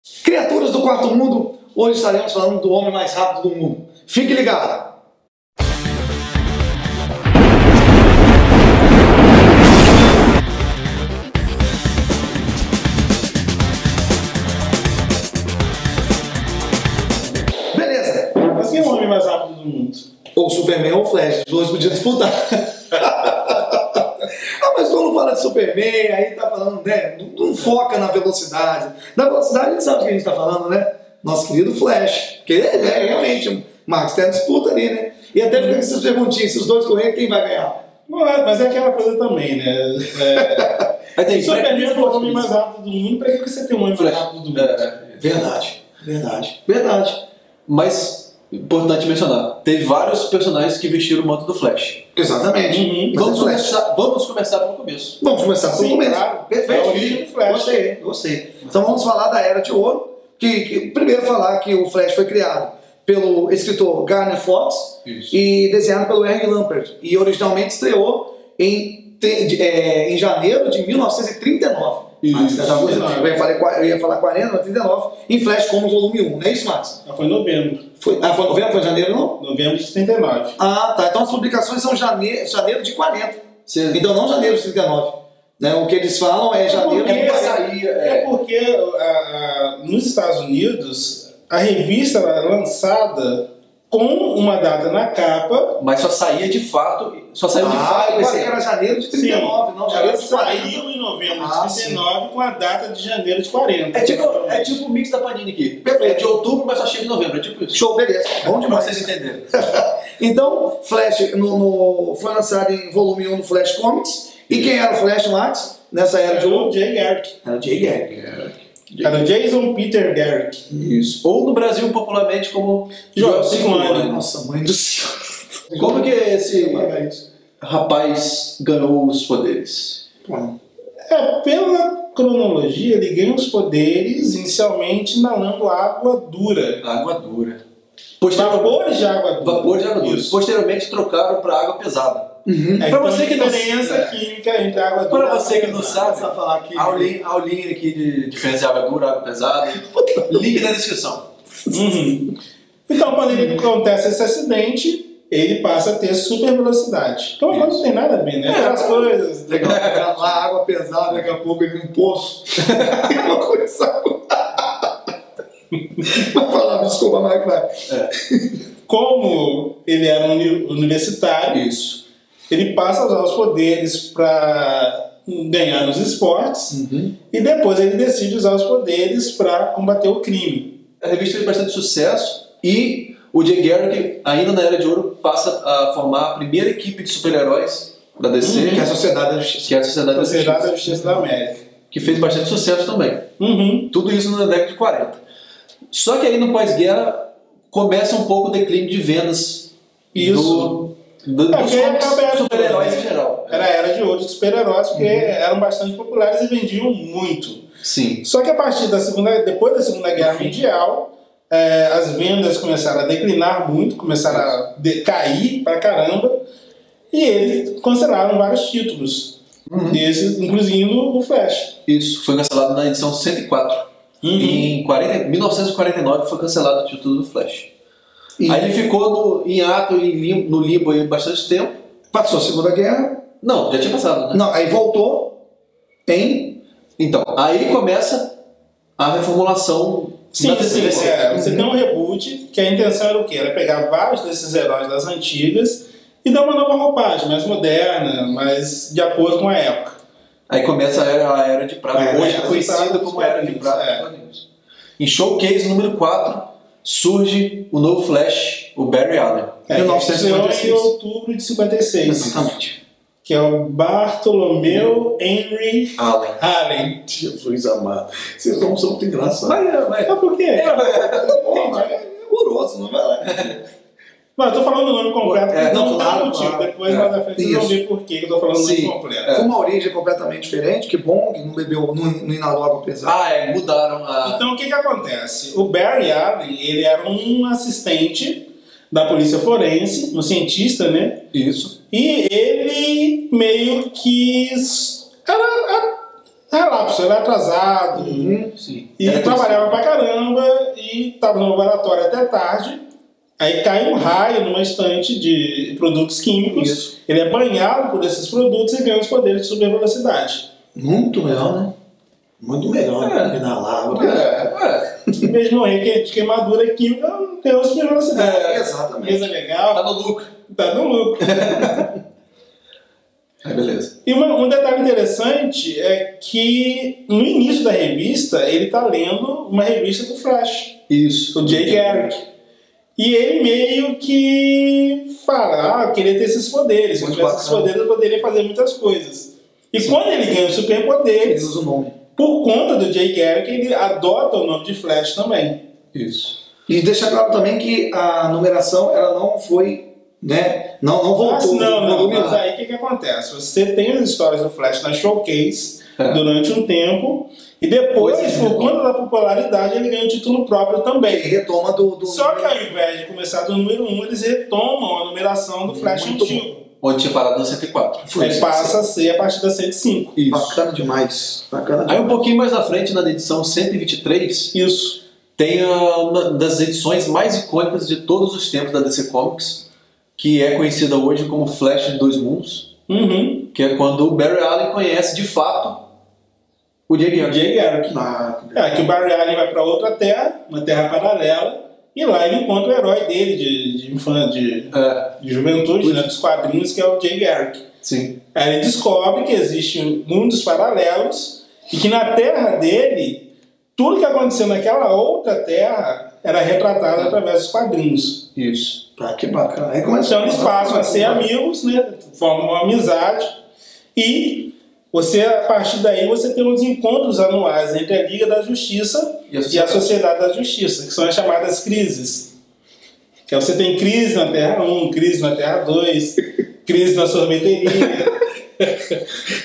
Criaturas do quarto mundo, hoje estaremos falando do homem mais rápido do mundo. Fique ligado! Beleza! Mas quem é o homem mais rápido do mundo? Ou Superman ou Flash, os dois podiam disputar. Mas quando fala de Superman, aí tá falando, né? Não foca na velocidade. Na velocidade a gente sabe o que a gente tá falando, né? Nosso querido Flash. Porque é realmente, Max, tem a disputa ali, né? E até fica com essas perguntinhas, se os dois correrem, quem vai ganhar? Mas é aquela coisa também, né? Se o Superman for o homem mais rápido do mundo, pra que você tem um homem mais rápido do mundo? Verdade. Mas, importante mencionar, teve vários personagens que vestiram o manto do Flash. Exatamente. Vamos começar pelo começo. Vamos começar pelo começo. Claro. Perfeito. É a origem do Flash. Gostei. Então vamos falar da Era de Ouro. Primeiro falar que o Flash foi criado pelo escritor Gardner Fox. Isso. E desenhado pelo Henry Lampert. E originalmente estreou em janeiro de 1939. Isso. Eu ia falar 40, mas 39, em Flash Comics volume 1, não é isso, Max? Foi em novembro. Foi novembro? Foi janeiro, não? Novembro de 39. Ah, tá. Então as publicações são janeiro de 40. Sim. Então não janeiro de 39. Né? O que eles falam é janeiro de 40. É porque nos Estados Unidos a revista era lançada com uma data na capa. Mas só saía de fato. Só saiu de fato. Eu pensei que era janeiro de 39, não, janeiro Ela de 40. saiu em novembro de 39 com a data de janeiro de 40. É tipo o mix da Panini aqui. É de outubro, mas só chega em novembro. É tipo isso. Show, beleza. Bom demais. Pra vocês entenderem. Então, Flash foi lançado em volume 1 do Flash Comics. E quem era o Flash, Max? Nessa era de ouro? O Jay Garrick. Era o Jay Garrick. Era o Jason Peter Garrick. Isso. Ou no Brasil, popularmente, como Joel Simeone. Nossa, mãe do céu. Como que esse rapaz ganhou os poderes? Pela cronologia, ele ganha os poderes inicialmente inalando água dura. Água dura. Vapores de água dura. Vapor de água dura. Isso. Posteriormente trocaram para água pesada. Pra você que não diferença química entre água dura. Para você que não sabe, falar aqui. aulinha aqui de diferença de água dura, água pesada. Link na descrição. Então, quando ele acontece esse acidente, ele passa a ter super velocidade. Então, agora não tem nada a ver, né? Aquelas coisas. Legal, lá, água pesada, daqui a pouco ele num poço. Uma coisa. Vai falar, desculpa, Marco, vai. Como ele era um universitário, Isso. ele passa a usar os poderes para ganhar nos esportes e depois ele decide usar os poderes para combater o crime. A revista teve bastante sucesso e o Jay Garrick, ainda na Era de Ouro, passa a formar a primeira equipe de super-heróis da DC, Que é a Sociedade da Justiça. que é a Sociedade da Sociedade da Justiça, Justiça da América. que fez bastante sucesso também. Tudo isso na década de 40. Só que aí no pós-guerra começa um pouco o declínio de vendas dos super-heróis em geral. Era a Era de Ouro de super-heróis, porque eram bastante populares e vendiam muito. Sim. Só que depois da Segunda Guerra Mundial, as vendas começaram a declinar muito, começaram a cair pra caramba, e eles cancelaram vários títulos, desses, incluindo o Flash. Isso, foi cancelado na edição 104. Em 1949 foi cancelado o título do Flash. Aí ele ficou em ato, no limbo aí bastante tempo. Passou a Segunda Guerra. Não, já tinha passado, né? Não, aí voltou em... Então, aí começa a reformulação da DC. Você tem um reboot, que a intenção era o quê? Era pegar vários desses heróis das antigas e dar uma nova roupagem, mais moderna, mais de acordo com a época. Aí começa a Era de Prata, hoje conhecida como Era de Prata. Em Showcase número 4 surge o novo Flash, o Barry Allen. 1956. Em outubro de 56. Exatamente. Que é o Bartholomew Henry Allen. Jesus amado. Vocês não são muito engraçados. Mas por quê? É horroroso, não é? Não, eu tô falando o nome completo, porque não tem claro, motivo. claro. Depois, mais à frente, vocês vão ver por que eu tô falando o nome completo. Com uma origem completamente diferente, que bom que não bebeu, não inalou água pesada. Mudaram a... Então, o que acontece? O Barry Allen, ele era um assistente da polícia forense, um cientista, né? Isso. E ele meio que... relapso, ele é atrasado. Sim. E trabalhava pra caramba e estava no laboratório até tarde. Aí cai um raio numa estante de produtos químicos. Isso. Ele é banhado por esses produtos e ganha os poderes de super velocidade. Muito melhor, né? Muito melhor combinar lá. Mesmo aí de queimadura química não tem uma super velocidade. Exatamente. Coisa legal. Tá no lucro. Tá no lucro. Aí beleza. E um detalhe interessante é que no início da revista ele tá lendo uma revista do Flash. Isso. O Jay Garrick. E ele meio que fala, eu queria ter esses poderes. Se eu tivesse esses poderes, eu poderia fazer muitas coisas. E quando ele ganha os superpoderes, ele usa o nome. Por conta do Jay Garrick, ele adota o nome de Flash também. Isso. E deixa claro também que a numeração ela não foi, né? Não voltou. Mas aí o que acontece? Você tem as histórias do Flash na Showcase durante um tempo. E depois, por conta da popularidade, ele ganha o título próprio também. Ele retoma do... Só que ao invés de começar do número 1, eles retomam a numeração do Flash antigo. Onde tinha parado no 104. Ele passa a ser a partir da 105. Isso. Bacana demais. Aí um pouquinho mais na frente, na edição 123, tem uma das edições mais icônicas de todos os tempos da DC Comics, que é conhecida hoje como Flash de Dois Mundos, que é quando o Barry Allen conhece de fato o Jay Garrick. Que o Barry Allen vai para outra terra, uma terra paralela, e lá ele encontra o herói dele de juventude, né, dos quadrinhos, que é o Jay Garrick. Sim. Aí ele descobre que existe mundos paralelos e que na terra dele, tudo que aconteceu naquela outra terra era retratado através dos quadrinhos. Isso. Que bacana. Então eles passam a ser amigos, né, formam uma amizade e... a partir daí, você tem uns encontros anuais entre a Liga da Justiça e a Sociedade da Justiça, que são as chamadas crises. Que você tem crise na Terra 1, crise na Terra 2, crise na sorveteria.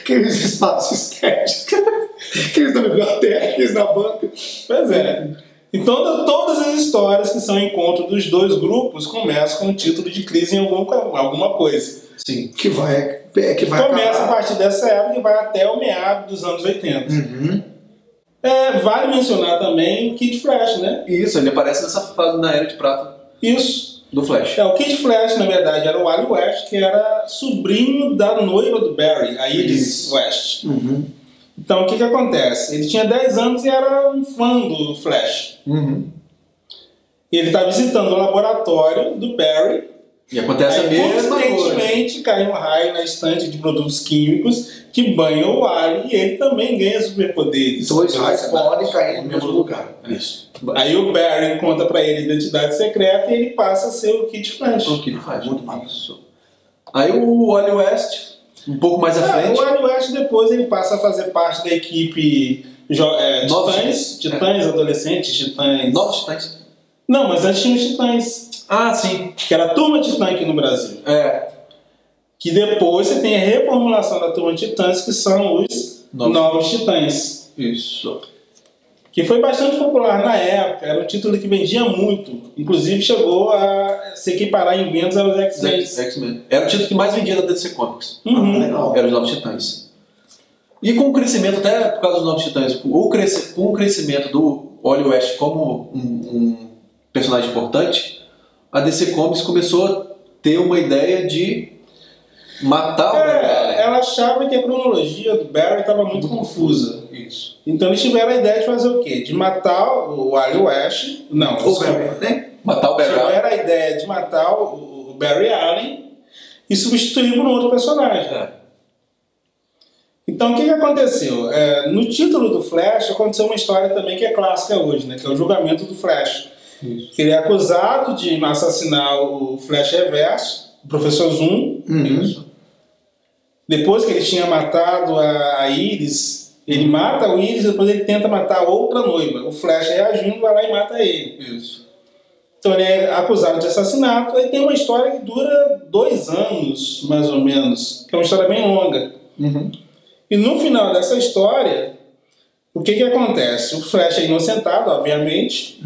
Crise de espaço estético, crise na biblioteca, crise na banca. Pois é. Então, todas as histórias que são encontro dos dois grupos começam com o título de crise em alguma coisa. Sim. Que vai começa a partir dessa época e vai até o meado dos anos 80. Vale mencionar também o Kid Flash, né? Isso, ele aparece nessa fase na Era de Prata. Isso. Do Flash. O Kid Flash, na verdade, era o Wally West, que era sobrinho da noiva do Barry, a Iris West. Então, o que acontece? Ele tinha 10 anos e era um fã do Flash. E ele está visitando o laboratório do Barry. E acontece a mesma coisa. Coincidentemente, cai um raio na estante de produtos químicos que banha o Wally e ele também ganha superpoderes. Dois raios podem cair no mesmo lugar. Isso. Aí o Barry conta pra ele a identidade secreta e ele passa a ser o Kid Flash. O Kid Flash. Muito massa. Aí o Wally West, um pouco mais à frente. O Wally West depois ele passa a fazer parte da equipe Titãs Adolescentes, Titãs... Novos Titãs. Não, mas antes tinha os Titãs. Ah, sim. Que era a Turma Titã aqui no Brasil. Que depois você tem a reformulação da Turma Titãs, que são os Novos Titãs. Isso. Que foi bastante popular na época. Era um título que vendia muito. Inclusive chegou a se equiparar em vendas aos X-Men. Era o título que mais vendia da DC Comics. Legal. Era os Novos Titãs. E com o crescimento, até por causa dos Novos Titãs, com o crescimento do Wally West como um personagem importante, a DC Comics começou a ter uma ideia de matar o Barry. Ela achava que a cronologia do Barry estava muito confusa. Isso. Então eles tiveram a ideia de fazer o quê? De matar o Wally West. Não, matar o Barry. Tiveram a ideia de matar o Barry Allen e substituir por um outro personagem. Então o que aconteceu? No título do Flash aconteceu uma história também que é clássica hoje, né? Que é o julgamento do Flash. Isso. Ele é acusado de assassinar o Flash Reverso, o Professor Zoom. Isso. Depois que ele tinha matado a Iris, ele mata o Iris e depois ele tenta matar outra noiva. O Flash reagindo, vai lá e mata ele. Isso. Então ele é acusado de assassinato. Aí tem uma história que dura 2 anos, mais ou menos, que é uma história bem longa. E no final dessa história, o que acontece? O Flash é inocentado, obviamente.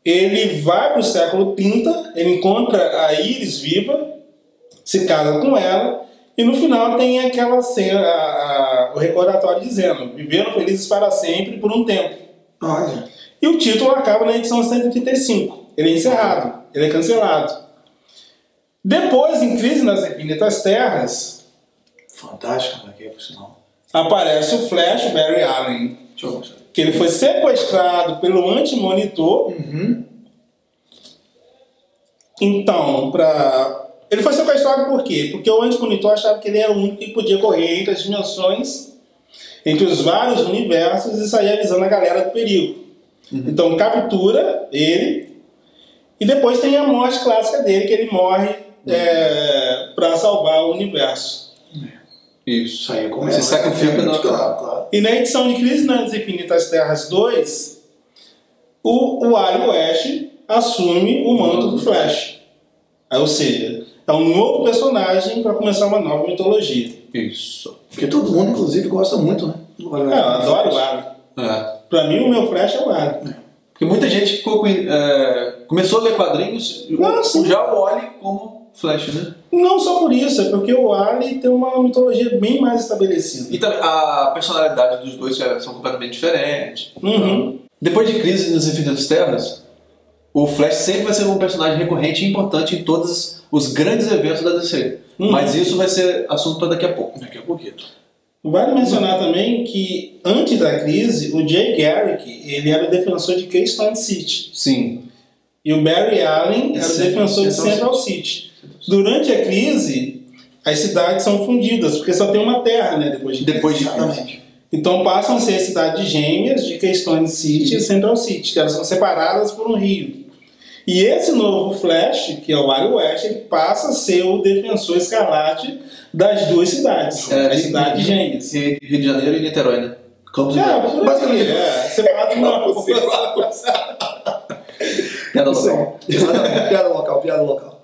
Ele vai para o século 30, ele encontra a Iris viva, se casa com ela, E no final tem aquela cena, o recordatório dizendo: viveram felizes para sempre por um tempo. Olha. E o título acaba na edição 135. Ele é encerrado, ele é cancelado. Depois, em Crise nas Infinitas Terras, Fantástico aqui, por sinal. aparece o Flash Barry Allen. Deixa eu mostrar. Que ele foi sequestrado pelo Anti-Monitor. Então, ele foi sequestrado por quê? Porque o Anti-Monitor achava que ele era o único que podia correr entre as dimensões, entre os vários universos e sair avisando a galera do perigo. Então captura ele e depois tem a morte clássica dele, que ele morre para salvar o universo. Isso aí como se sacrifica, claro. E na edição de Crise nas Infinitas Terras 2, o Wally West assume o manto do Flash. Ou seja, é um novo personagem para começar uma nova mitologia. Isso. Porque todo mundo, inclusive, gosta muito, né? Eu adoro o Wally. Pra mim, o meu Flash é o Wally. Porque muita gente ficou começou a ler quadrinhos já o Wally como Flash, né? Não só por isso, é porque o Wally tem uma mitologia bem mais estabelecida. E também a personalidade dos dois são completamente diferentes. Então, depois de Crise nas Infinitas Terras, o Flash sempre vai ser um personagem recorrente e importante em todos os grandes eventos da DC. Mas isso vai ser assunto para daqui a pouco. Daqui a pouquinho. Vale mencionar também que, antes da crise, o Jay Garrick ele era o defensor de Keystone City. Sim. E o Barry Allen era o defensor de Central City. Durante a crise, as cidades são fundidas, porque só tem uma terra, né? Depois de Exatamente. Então passam a ser cidades gêmeas de Keystone City e Central City, que elas são separadas por um rio. E esse novo Flash, que é o Wally West, ele passa a ser o defensor escarlate das duas cidades, as cidades gêmeas. Rio de Janeiro e Niterói, né? Campos e basicamente, separado de uma Piada local. Piada local.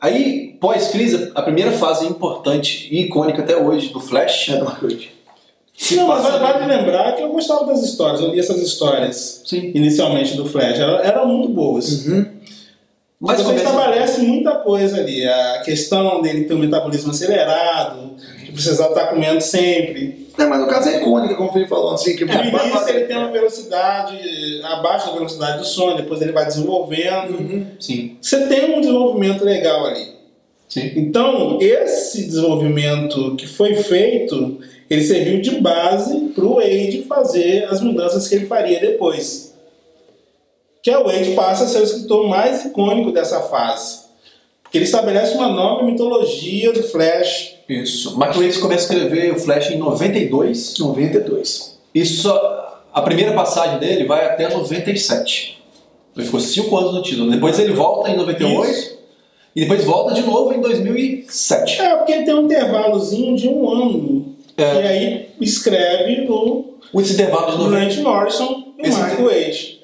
Aí, pós-crise, a primeira fase importante e icônica até hoje do Flash é do Mark Waid. Não, mas vale lembrar que eu gostava das histórias, eu li essas histórias inicialmente do Flash, eram muito boas. Mas você estabelece muita coisa ali, a questão dele ter um metabolismo acelerado, de precisar estar comendo sempre. Mas no caso é icônica, como ele falou, assim, que no início ele tem uma velocidade abaixo da velocidade do som, depois ele vai desenvolvendo. Sim. Você tem um desenvolvimento legal ali. Sim. Então, esse desenvolvimento que foi feito, ele serviu de base para o Waid fazer as mudanças que ele faria depois. Que o Waid passa a ser o escritor mais icônico dessa fase. Porque ele estabelece uma nova mitologia do Flash. Isso. Mark Waid começa a escrever o Flash em 92. Isso, a primeira passagem dele vai até 97. Ele ficou 5 anos no título. Depois ele volta em 98. Isso. E depois volta de novo em 2007. Porque ele tem um intervalozinho de 1 ano. E aí escreve esse intervalo de 90. Grant Morrison e o Mark Waid.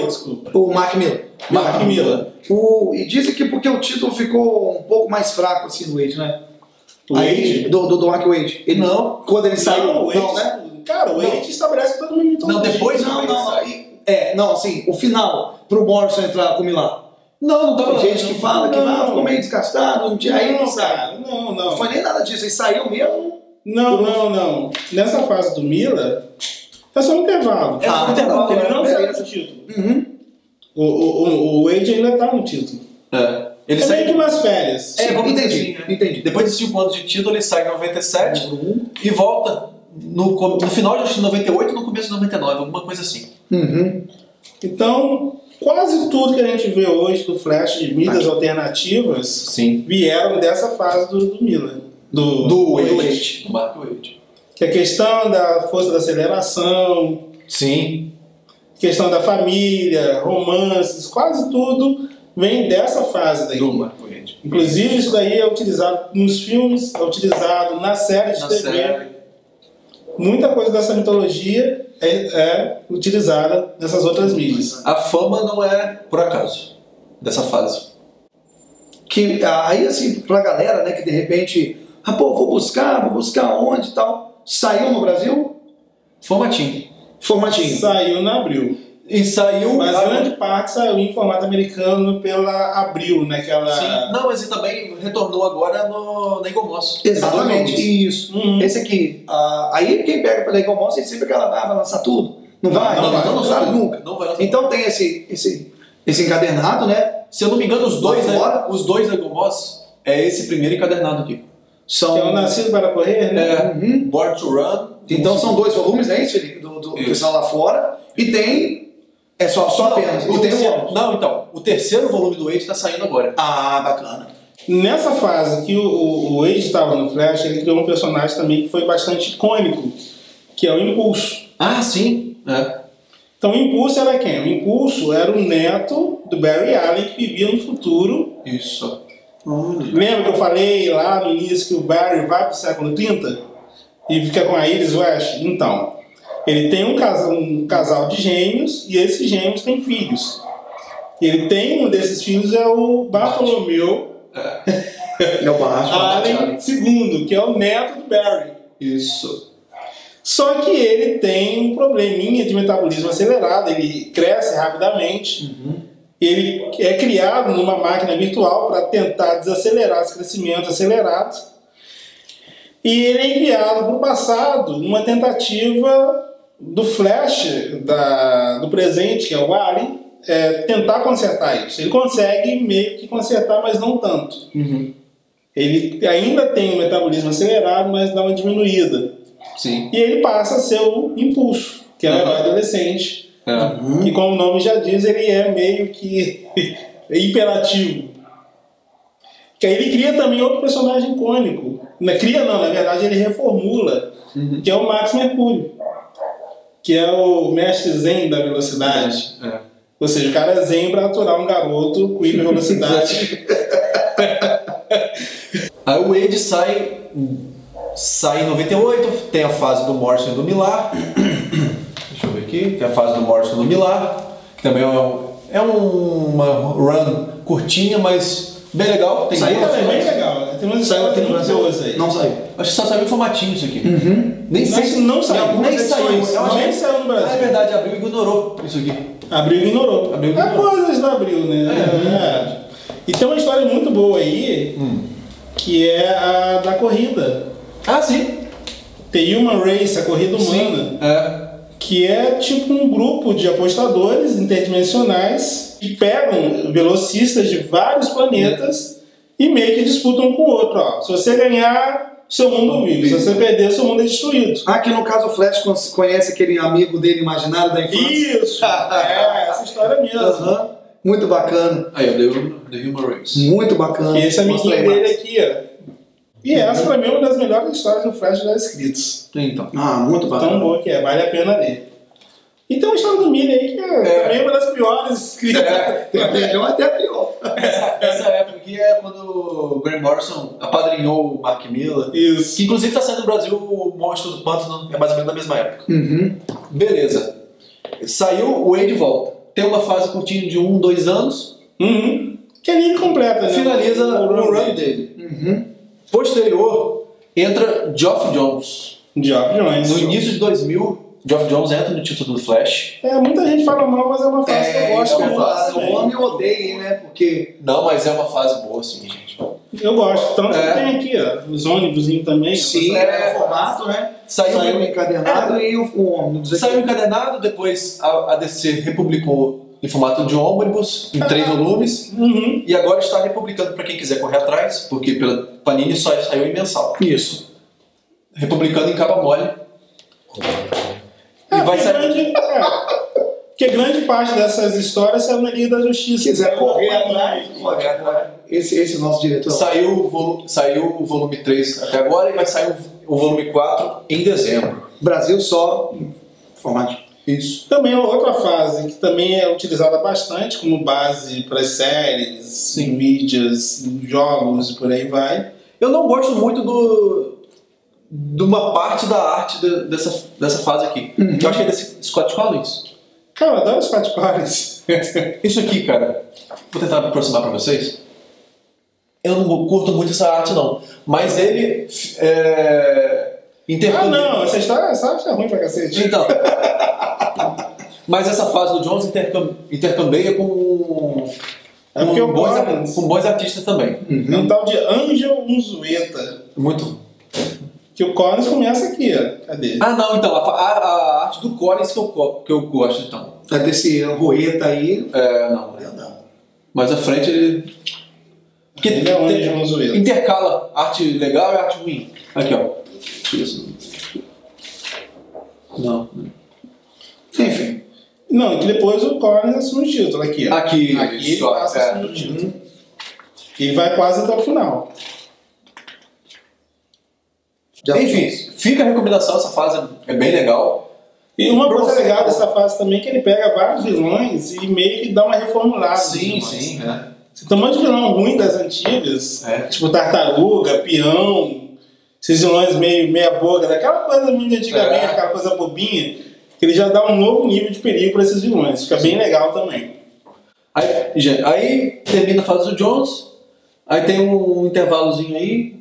Desculpa. O Mark Miller. Mark Miller. E dizem que porque o título ficou um pouco mais fraco assim do Waid, né? Do Mark Waid. Ele não. Quando ele saiu. Não, né? Cara, o Waid estabelece todo mundo mitologia. Não, depois não. Assim, o final pro Morrison entrar com o Milagre. Não tava. Tem gente que fala que ficou meio desgastado, não tinha. Aí não sai. Não foi nem nada disso, ele saiu mesmo. Não. Nessa fase do Miller, é só um intervalo. Ele não saiu do título. O Wade ainda tá no título. Ele sai de umas férias. Entendi. Depois de 5 anos de título, ele sai em 97 e volta no final de 98 e no começo de 99, alguma coisa assim. Então, quase tudo que a gente vê hoje do Flash de mídias alternativas vieram dessa fase do Miller. Do Waid. Do Mark Waid. Que é a questão da força da aceleração. Sim. Questão da família, romances, quase tudo vem dessa fase daí. Do Mark Waid. Inclusive, isso daí é utilizado nos filmes, é utilizado na série de TV. Muita coisa dessa mitologia é utilizada nessas outras mídias. A fama não é por acaso dessa fase. Que aí, assim, pra galera, né, que de repente, vou buscar onde e tal. Saiu no Brasil? Formatinho. Saiu na Abril. E saiu... Mas grande parte saiu em formato americano pela Abril, né? Sim, não, mas ele também retornou agora na Eagle Moss. Exatamente, isso. Esse aqui. Aí quem pega pela Eagle Moss, ele sempre vai lançar tudo. Não vai? Não sabe nunca. Não vai lançar. Então tem esse encadernado, né? Se eu não me engano, os dois da Eagle Moss é esse primeiro encadernado aqui. Que é o Nascido para Correr, né? Born to Run. Então são 2 volumes, né, isso, Felipe? Que estão lá fora. E tem... É só apenas. Então, o terceiro volume do Wade está saindo agora. Ah, bacana. Nessa fase que o Wade estava no Flash, ele criou um personagem também que foi bastante icônico, que é o Impulso. Ah, sim. Então o Impulso era quem? O Impulso era o neto do Barry Allen que vivia no futuro. Isso. Lembra que eu falei lá no início que o Barry vai para o século 30 e fica com a Iris West? Então, ele tem um casal de gêmeos e esses gêmeos têm filhos. E ele tem um desses filhos, é o Bartolomeu Allen II, que é o neto do Barry. Isso. Só que ele tem um probleminha de metabolismo acelerado, ele cresce rapidamente. Ele é criado numa máquina virtual para tentar desacelerar esse crescimento acelerado. E ele é enviado para o passado numa tentativa do Flash, do presente, que é o Allen, tentar consertar isso. Ele consegue meio que consertar, mas não tanto. Ele ainda tem um metabolismo acelerado, mas dá uma diminuída. Sim. E ele passa a ser o Impulso, que é o herói adolescente. Que, como o nome já diz, ele é meio que hiperativo. Que aí ele cria também outro personagem icônico. Na verdade ele reformula, que é o Max Mercúrio, que é o mestre zen da velocidade. Ou seja, o cara é zen para aturar um garoto com hipervelocidade. Aí o Wade sai em 98, tem a fase do Morrison e do Millar. Deixa eu ver aqui, tem a fase do Morrison e do Millar, que também é uma run curtinha, mas bem legal. Tem saiu também, bem legal. Tem umas histórias muito boas aí. Não saiu. Acho que só saiu em formatinho isso aqui. Nem sei se não saiu. Nem saiu. Nem saiu no Brasil. É verdade, Abril ignorou isso aqui. Abril ignorou. É coisas da Abril, né? E tem uma história muito boa aí, que é a da corrida. Ah, sim. The Human Race, a corrida humana. Sim. Que é tipo um grupo de apostadores interdimensionais que pegam velocistas de vários planetas e meio que disputam um com o outro. Ó. Se você ganhar, seu mundo vive. Se você perder, seu mundo é destruído. Que no caso o Flash conhece aquele amigo dele imaginário da infância. Isso! Essa história mesmo. Muito bacana. Aí, The Human Race. Muito bacana. E esse amiguinho dele aqui, ó. E essa pra mim é uma das melhores histórias do Flash já escritas. Então. Muito bacana. Tão boa que é, vale a pena ler. E tem uma história do Mini aí que também é uma das piores escritas. Até pior. Essa época aqui é quando o Grant Morrison apadrinhou o Mark Millar. Isso. Que inclusive está saindo no Brasil o Monstro do Pântano, é mais ou menos da mesma época. Beleza. Saiu, o Wade volta. Tem uma fase curtinha de 2 anos. Que ali completa, né? Finaliza o run dele. Posterior, entra Geoff Jones. No início de 2000, Geoff Jones entra no título do Flash. Muita gente fala mal, mas é uma fase que eu gosto muito. Eu amo e odeio, né? Porque... Não, mas é uma fase boa, sim, gente. Eu gosto. Tanto que tem aqui, ó, os ônibusinhos também. Sim, o formato, né? Saiu encadernado e o ônibus. Saiu encadernado, depois a DC republicou em formato de ônibus, em 3 volumes. E agora está republicando para quem quiser correr atrás, porque pela Panini só saiu em mensal. Isso. Republicando em capa mole. E vai sair. Porque grande parte dessas histórias saiu na Liga da Justiça. Se quiser correr atrás, esse é o nosso diretor. Saiu o volume 3 até agora e vai sair o volume 4 em dezembro. Brasil só em formato. Isso. Também é outra fase que também é utilizada bastante como base para séries, mídias, jogos e por aí vai. Eu não gosto muito de uma parte da arte dessa fase aqui. Que eu acho que é desse Scott Collins. Cara, eu adoro Scott Collins. Isso aqui, cara, vou tentar aproximar pra vocês. Eu não curto muito essa arte, não. Mas ele essa história é ruim pra cacete. Então. Mas essa fase do Jones intercambia com bons artistas também. É um tal de Angel Unzueta. Muito. Que o Collins começa aqui, ó. Cadê? Ah, não, então. A arte do Collins que eu gosto, então. É desse Rueta aí. Não. Mas a frente ele. Porque ele é um Angel Unzueta. Intercala arte legal e arte ruim. Aqui, ó. Isso. Não. Enfim. Não, que depois o Collins assume o título aqui, ó. Aqui ele passa a assumir o título. Ele vai quase até o final. Enfim, fica a recomendação, essa fase é bem legal. E uma coisa legal dessa fase também é que ele pega vários vilões e meio que dá uma reformulada. Sim. Você tem um monte de vilão ruim das antigas, tipo Tartaruga, Peão, esses vilões meia boca, daquela coisa muito antigamente, aquela coisa bobinha, que ele já dá um novo nível de perigo para esses vilões. Fica bem legal também. Aí termina a fase do Jones, aí tem um intervalozinho aí.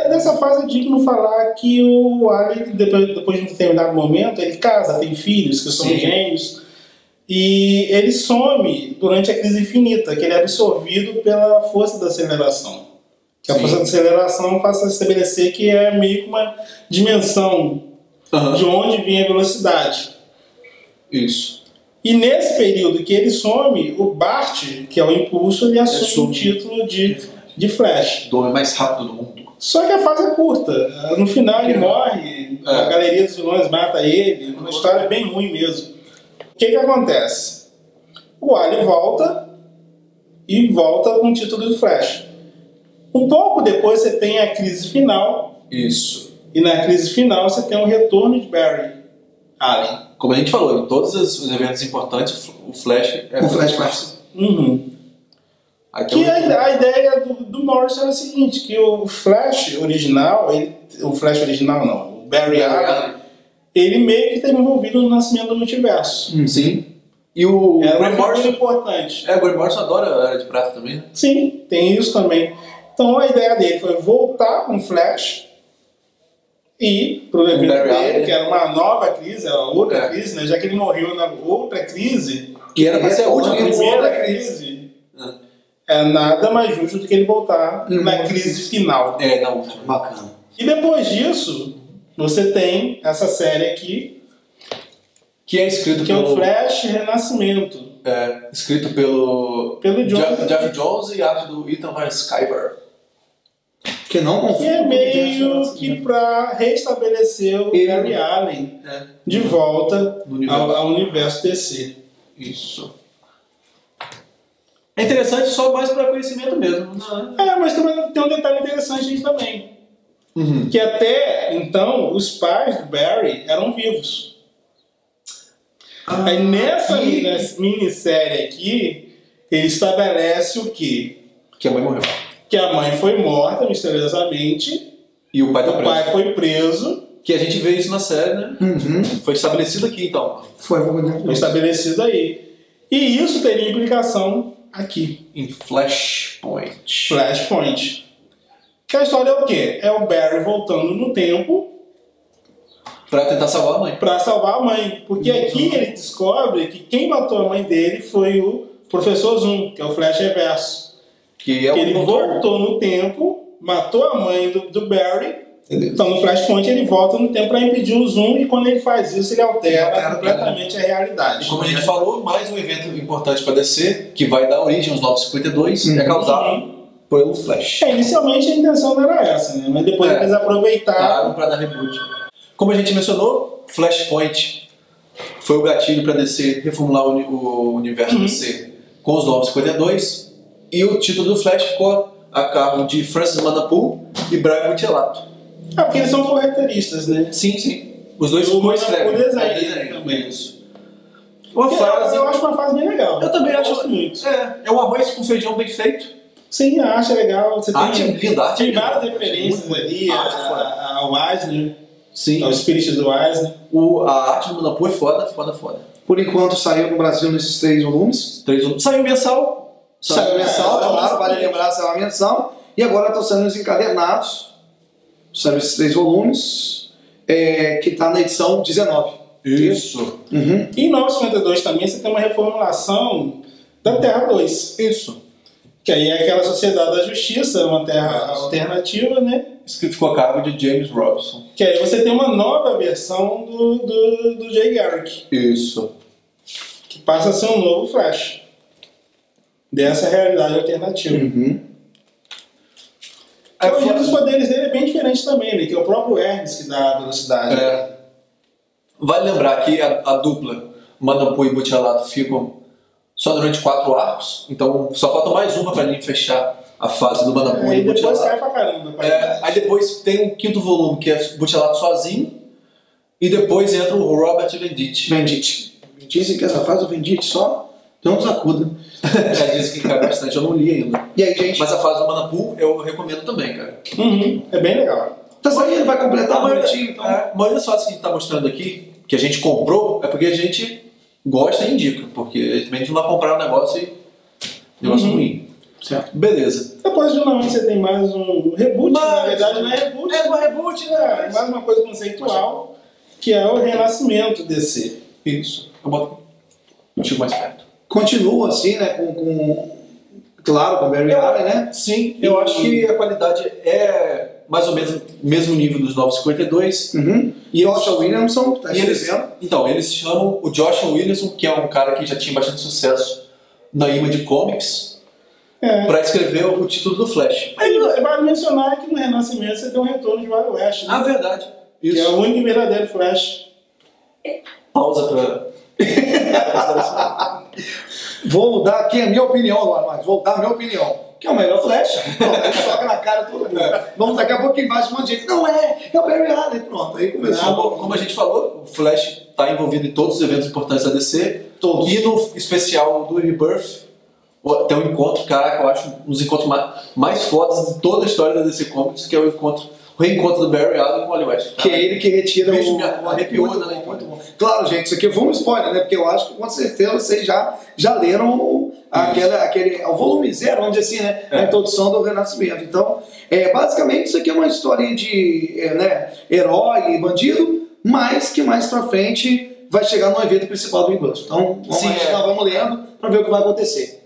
Nessa fase é digno falar que o Ali, depois de um determinado momento, ele casa, tem filhos que são gêmeos, e ele some durante a crise infinita, que ele é absorvido pela força da aceleração. Que a força da aceleração passa a estabelecer que é meio que uma dimensão de onde vem a velocidade. Isso. E nesse período que ele some, o Bart, que é o impulso, ele assume o título de Flash. Do homem mais rápido do mundo. Só que a fase é curta. No final ele morre, a galeria dos vilões mata ele, uma história bem ruim mesmo. O que acontece? O Ali volta com o título de Flash. Um pouco depois você tem a crise final. Isso. E na crise final você tem o retorno de Barry Allen. Como a gente falou, em todos os eventos importantes, o Flash passa. Que a ideia do Morrison é a seguinte, que o Flash original, o Barry Allen, ele meio que esteve envolvido no nascimento do multiverso. Sim. E o Grant Morrison importante. O Grant Morrison adora a Era de Prata também, né? Sim, tem isso também. Então a ideia dele foi voltar com o Flash e pro evento dele, que era uma nova crise, outra crise, né? Já que ele morreu na outra crise, que era para ser a última primeira crise. É nada mais justo do que ele voltar na crise final. Na última. Bacana. E depois disso, você tem essa série aqui, que é escrito que é o Flash Renascimento. Escrito pelo Jeff Jones e arte do Ethan Van Sciver. Que não confia. Que é meio que para restabelecer o Barry Allen de volta ao universo DC. Isso. É interessante só mais para conhecimento mesmo. Mas tem um detalhe interessante aí também. Que até então os pais do Barry eram vivos. Aí nessa minissérie aqui, ele estabelece o quê? Que a mãe morreu. Que a mãe foi morta misteriosamente. E o pai foi preso. Que a gente vê isso na série, né? Foi estabelecido aqui, então. Foi estabelecido aí. E isso teria implicação aqui. Em Flashpoint. Que a história é o quê? É o Barry voltando no tempo pra tentar salvar a mãe. Pra salvar a mãe. Porque aqui ele descobre que quem matou a mãe dele foi o Professor Zoom, que é o Flash Reverso. Que ele voltou no tempo, matou a mãe do Barry. Entendeu? Então no Flashpoint ele volta no tempo para impedir o Zoom, e quando ele faz isso ele altera completamente a realidade. E como a gente falou, mais um evento importante para DC, que vai dar origem aos 952, é causado pelo Flash. Inicialmente a intenção não era essa, né? Mas depois eles aproveitaram para dar reboot. Como a gente mencionou, Flashpoint foi o gatilho para DC reformular o universo DC com os 952, e o título do Flash ficou a cargo de Francis Manapul e Brian Buttelato. Porque eles são corretoristas, né? Sim. Os dois co-escrevem. O desenho também. Isso. Eu acho uma fase bem legal. Eu também acho muito. É um arroz com feijão bem feito. Sim, a arte é legal. Você tem várias referências ali ao Eisner. Sim. Ao espírito do Eisner. A arte do Manapul é foda. Por enquanto saiu no Brasil nesses 3 volumes. Saiu mensal. Claro, vale lembrar, saiu uma mensal. E agora estão sendo os encadernados. Saiu esses 3 volumes. Que está na edição 19. Isso. E em 952 também você tem uma reformulação da Terra 2. Isso. Que aí é aquela Sociedade da Justiça, uma terra alternativa, né? Isso que ficou a cargo de James Robson. Que aí você tem uma nova versão do Jay Garrick. Isso. Que passa a ser um novo Flash. Dessa realidade alternativa. Um dos poderes dele é bem diferente também, né? Que é o próprio Hermes que dá a velocidade. Vale lembrar que a dupla Manapu e Butchalato ficam só durante 4 arcos, então só falta mais uma pra gente fechar a fase do Manapu e Butchalato. depois cai pra caramba. Aí depois tem um 5º volume que é Butchalato sozinho, e depois entra o Robert Venditti. Dizem que essa fase do Venditti só não sacuda. Dizem que cai bastante, eu não li ainda. E aí, gente? Mas a fase do Manapu eu recomendo também, cara. É bem legal. Tá saindo, vai completar bonitinho, então. A maioria das fases que a gente tá mostrando aqui, que a gente comprou, é porque a gente gosta e indica, porque a gente não vai comprar um negócio ruim. Certo. Beleza. Depois de uma você tem mais um reboot, na verdade não é reboot. É um reboot, né? É mais uma coisa conceitual, que é o renascimento DC. Isso. Eu boto contigo mais perto. Continua assim, né? Claro, com o Barry Allen, né? Sim, eu acho que a qualidade é mais ou menos mesmo nível dos 952. E o Joshua Williamson tá escrevendo. Então, eles chamam o Joshua Williamson, que é um cara que já tinha bastante sucesso na Image Comics, para escrever o título do Flash. Vale mencionar que no Renascimento você tem um retorno de Wild West, né? Verdade. Isso. Que é o único verdadeiro Flash. Pausa pra... Vou dar aqui a minha opinião agora, mas vou dar a minha opinião. Que é o melhor Flash. Joga na cara todo mundo. Vamos daqui a pouco embaixo um monte de gente. Não é o Barry Allen. Pronto, aí começou. Como a gente falou, o Flash está envolvido em todos os eventos importantes da DC. Todos. E no especial do Rebirth, tem um encontro, caraca, eu acho um dos encontros mais fodas de toda a história da DC Comics, que é o reencontro do Barry Allen com o Wally West. Que é ele que retira o arrepiou, muito bom. Claro, gente, isso aqui foi um spoiler, né? Porque eu acho que com certeza vocês já leram o volume 0, vamos dizer assim, né? A introdução do Renascimento. Então, basicamente isso aqui é uma historinha de herói e bandido, mas que mais pra frente vai chegar no evento principal do Rebirth. Então, nós vamos lendo pra ver o que vai acontecer.